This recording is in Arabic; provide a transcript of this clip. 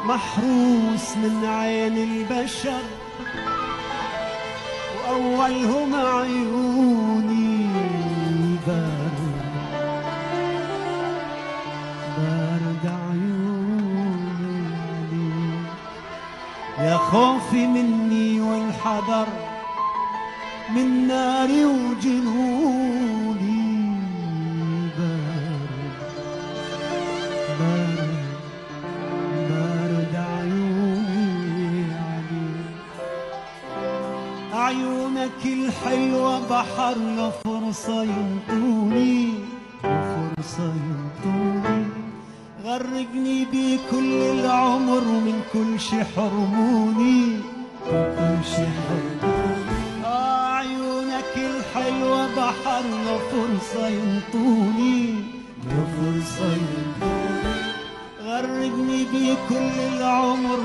محروس من عين البشر، وأولهم عيوني بارد عيوني. يا خوفي مني والحذر من ناري وجنوني، بارد عيوني عليك. عيونك الحلوة بحر لفرصة ينطوني، فرصة ينطوني. غرقني بكل العمر ومن كل شي حرموني، من كل شي حرموني. عيونك الحلوة بحر لفرصة ينطوني، لفرصة ينطوني. غرقني بكل العمر